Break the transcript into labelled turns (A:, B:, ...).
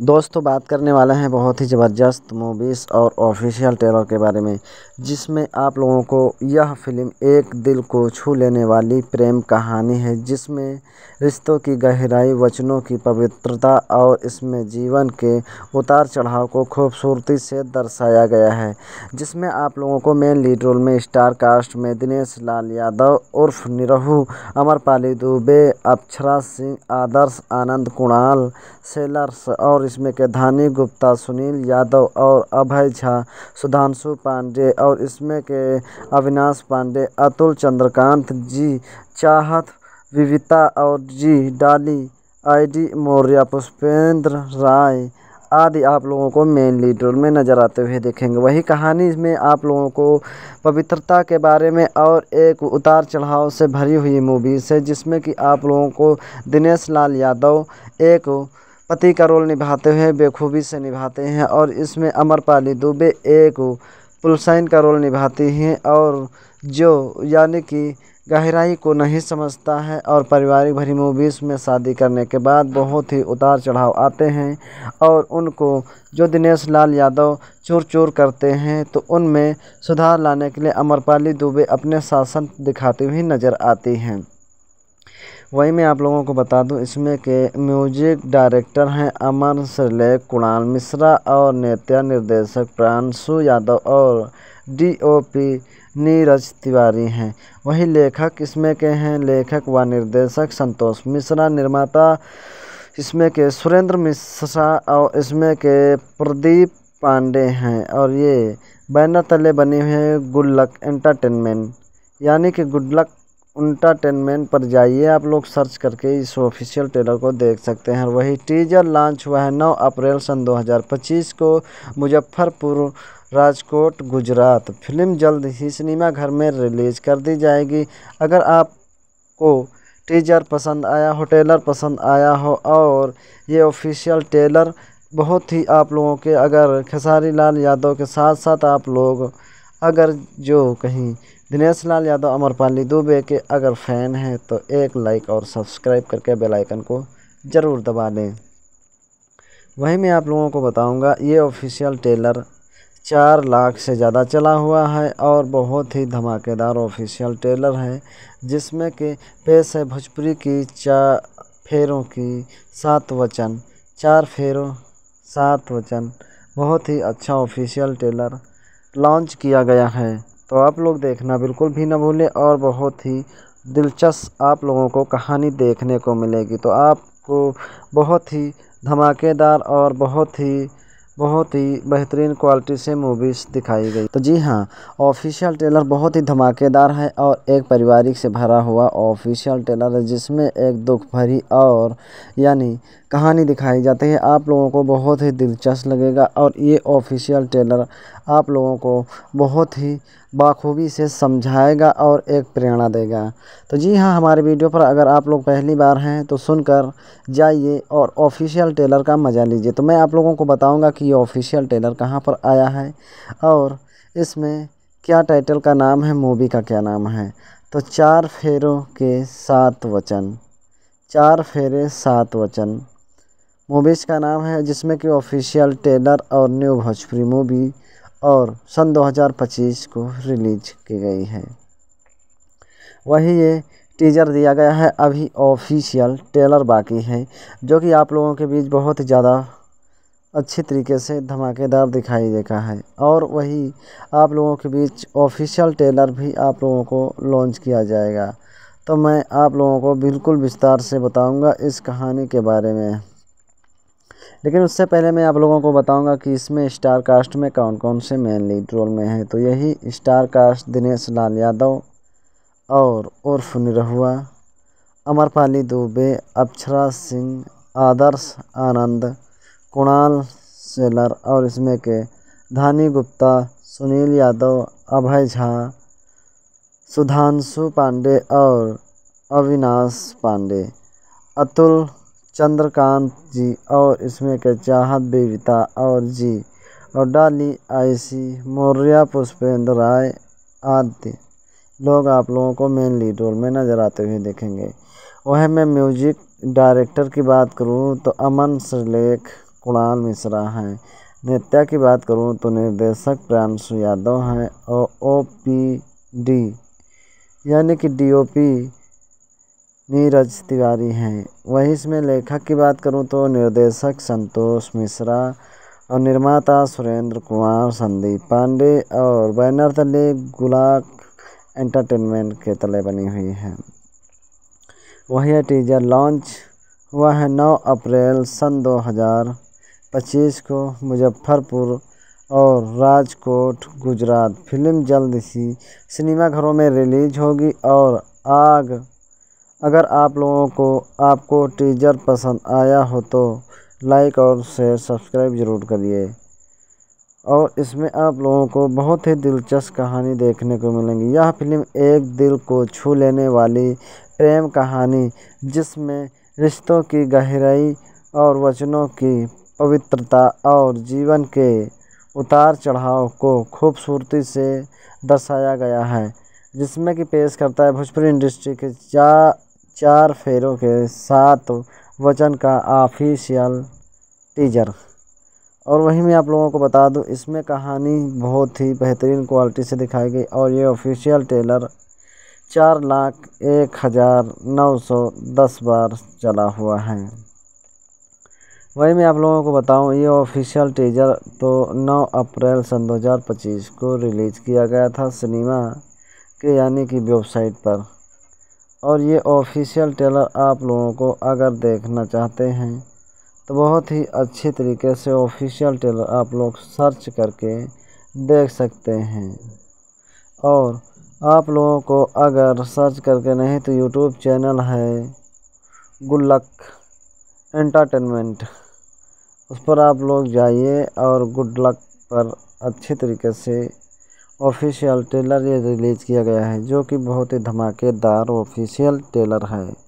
A: दोस्तों बात करने वाले हैं बहुत ही ज़बरदस्त मूवीज़ और ऑफिशियल ट्रेलर के बारे में, जिसमें आप लोगों को यह फ़िल्म एक दिल को छू लेने वाली प्रेम कहानी है, जिसमें रिश्तों की गहराई, वचनों की पवित्रता और इसमें जीवन के उतार चढ़ाव को खूबसूरती से दर्शाया गया है। जिसमें आप लोगों को मेन लीड रोल में स्टार कास्ट में दिनेश लाल यादव उर्फ निरहू, अमरपाली दुबे, अक्षरा सिंह, आदर्श आनंद, कुणाल सेलर्स और इसमें के धानी गुप्ता, सुनील यादव और अभय झा, सुधांशु पांडे और इसमें के अविनाश पांडे, अतुल चंद्रकांत जी, चाहत विविता और जी डाली, आईडी मौर्य, पुष्पेंद्र राय आदि आप लोगों को मेन लीड रोल में नज़र आते हुए देखेंगे। वही कहानी में आप लोगों को पवित्रता के बारे में और एक उतार चढ़ाव से भरी हुई मूवीज़ है, जिसमें कि आप लोगों को दिनेश लाल यादव एक पति का रोल निभाते हुए बेखूबी से निभाते हैं और इसमें अमरपाली दुबे एक पुलिस का रोल निभाती हैं और जो यानी कि गहराई को नहीं समझता है और पारिवारिक भरी मूवीज़ में शादी करने के बाद बहुत ही उतार चढ़ाव आते हैं और उनको जो दिनेश लाल यादव चूर चूर करते हैं, तो उनमें सुधार लाने के लिए अमरपाली दुबे अपने शासन दिखाती हुई नज़र आती हैं। वही मैं आप लोगों को बता दूं, इसमें के म्यूजिक डायरेक्टर हैं अमन श्रीलेख, कुणाल मिश्रा और नृत्य निर्देशक प्रांशु यादव और डीओपी नीरज तिवारी हैं। वही लेखक इसमें के हैं लेखक व निर्देशक संतोष मिश्रा, निर्माता इसमें के सुरेंद्र मिश्रा और इसमें के प्रदीप पांडे हैं और ये बैनर तले बने हुए हैं गुल्लक एंटरटेनमेंट, यानी कि गुल्लक एंटरटेनमेंट पर जाइए आप लोग सर्च करके इस ऑफिशियल ट्रेलर को देख सकते हैं। वही टीजर लॉन्च हुआ है 9 अप्रैल सन 2025 को मुजफ्फरपुर, राजकोट, गुजरात। फिल्म जल्द ही सिनेमाघर में रिलीज कर दी जाएगी। अगर आपको टीजर पसंद आया हो, ट्रेलर पसंद आया हो और ये ऑफिशियल ट्रेलर बहुत ही आप लोगों के, अगर खेसारी लाल यादव के साथ साथ आप लोग अगर जो कहीं दिनेश लाल यादव, अमरपाली दुबे के अगर फ़ैन हैं तो एक लाइक और सब्सक्राइब करके बेल आइकन को ज़रूर दबा दें। वही मैं आप लोगों को बताऊंगा, ये ऑफिशियल ट्रेलर 4 लाख से ज़्यादा चला हुआ है और बहुत ही धमाकेदार ऑफिशियल ट्रेलर है, जिसमें कि पेश है भोजपुरी की 4 फेरों की 7 वचन, 4 फेरों 7 वचन। बहुत ही अच्छा ऑफिशियल ट्रेलर लॉन्च किया गया है, तो आप लोग देखना बिल्कुल भी ना भूलें और बहुत ही दिलचस्प आप लोगों को कहानी देखने को मिलेगी। तो आपको बहुत ही धमाकेदार और बहुत ही बेहतरीन क्वालिटी से मूवीज़ दिखाई गई। तो जी हाँ, ऑफिशियल ट्रेलर बहुत ही धमाकेदार है और एक पारिवारिक से भरा हुआ ऑफिशियल ट्रेलर है, जिसमें एक दुख भरी और यानी कहानी दिखाई जाती है। आप लोगों को बहुत ही दिलचस्प लगेगा और ये ऑफिशियल ट्रेलर आप लोगों को बहुत ही बाखूबी से समझाएगा और एक प्रेरणा देगा। तो जी हाँ, हमारे वीडियो पर अगर आप लोग पहली बार हैं तो सुनकर जाइए और ऑफिशियल ट्रेलर का मज़ा लीजिए। तो मैं आप लोगों को बताऊंगा कि ये ऑफिशियल ट्रेलर कहां पर आया है और इसमें क्या टाइटल का नाम है, मूवी का क्या नाम है। तो 4 फेरों के 7 वचन, 4 फेरे 7 वचन मूवीज़ का नाम है, जिसमें कि ऑफिशियल ट्रेलर और न्यू भोजपुरी मूवी और सन 2025 को रिलीज की गई है। वही ये टीजर दिया गया है, अभी ऑफिशियल ट्रेलर बाकी है, जो कि आप लोगों के बीच बहुत ही ज़्यादा अच्छी तरीके से धमाकेदार दिखाई देगा है। और वही आप लोगों के बीच ऑफिशियल ट्रेलर भी आप लोगों को लॉन्च किया जाएगा। तो मैं आप लोगों को बिल्कुल विस्तार से बताऊंगा इस कहानी के बारे में, लेकिन उससे पहले मैं आप लोगों को बताऊंगा कि इसमें स्टार कास्ट में कौन कौन से मेन लीड रोल में हैं। तो यही स्टार कास्ट दिनेश लाल यादव और उर्फ निरहुआ, अमरपाली दुबे, अक्षरा सिंह, आदर्श आनंद, कुणाल सेलर और इसमें के धानी गुप्ता, सुनील यादव, अभय झा, सुधांशु पांडे और अविनाश पांडे, अतुल चंद्रकांत जी और इसमें के चाहत विविता और जी और डाली, आईसी मौर्य, पुष्पेंद्र राय आदि लोग आप लोगों को मेन लीड रोल में नज़र आते हुए देखेंगे। वह मैं म्यूजिक डायरेक्टर की बात करूं तो अमन श्रीलेख, कुणाल मिश्रा हैं। नृत्य की बात करूं तो निर्देशक प्रियांशु यादव हैं और OPD यानी कि DOP नीरज तिवारी हैं। वहीं इसमें लेखक की बात करूं तो निर्देशक संतोष मिश्रा और निर्माता सुरेंद्र कुमार, संदीप पांडे और बैनर तले गुलाक एंटरटेनमेंट के तले बनी हुई है। वही टीजर लॉन्च हुआ है 9 अप्रैल सन 2025 को मुजफ्फरपुर और राजकोट, गुजरात। फिल्म जल्द ही सिनेमाघरों में रिलीज होगी और अगर आप लोगों को आपको टीजर पसंद आया हो तो लाइक और शेयर सब्सक्राइब ज़रूर करिए। और इसमें आप लोगों को बहुत ही दिलचस्प कहानी देखने को मिलेंगी। यह फिल्म एक दिल को छू लेने वाली प्रेम कहानी जिसमें रिश्तों की गहराई और वचनों की पवित्रता और जीवन के उतार चढ़ाव को खूबसूरती से दर्शाया गया है, जिसमें कि पेश करता है भोजपुरी इंडस्ट्री के चार फेरों के 7 वचन का ऑफिशियल टीजर। और वहीं मैं आप लोगों को बता दूं, इसमें कहानी बहुत ही बेहतरीन क्वालिटी से दिखाई गई और ये ऑफिशियल ट्रेलर 4,01,910 बार चला हुआ है। वहीं मैं आप लोगों को बताऊं, ये ऑफिशियल टीजर तो 9 अप्रैल सन 2025 को रिलीज़ किया गया था सिनेमा के यानी कि वेबसाइट पर। और ये ऑफिशियल ट्रेलर आप लोगों को अगर देखना चाहते हैं तो बहुत ही अच्छी तरीके से ऑफिशियल ट्रेलर आप लोग सर्च करके देख सकते हैं। और आप लोगों को अगर सर्च करके नहीं तो यूट्यूब चैनल है गुल्लक एंटरटेनमेंट, उस पर आप लोग जाइए और गुड लक पर अच्छी तरीके से ऑफिशियल ट्रेलर ये रिलीज़ किया गया है, जो कि बहुत ही धमाकेदार ऑफिशियल ट्रेलर है।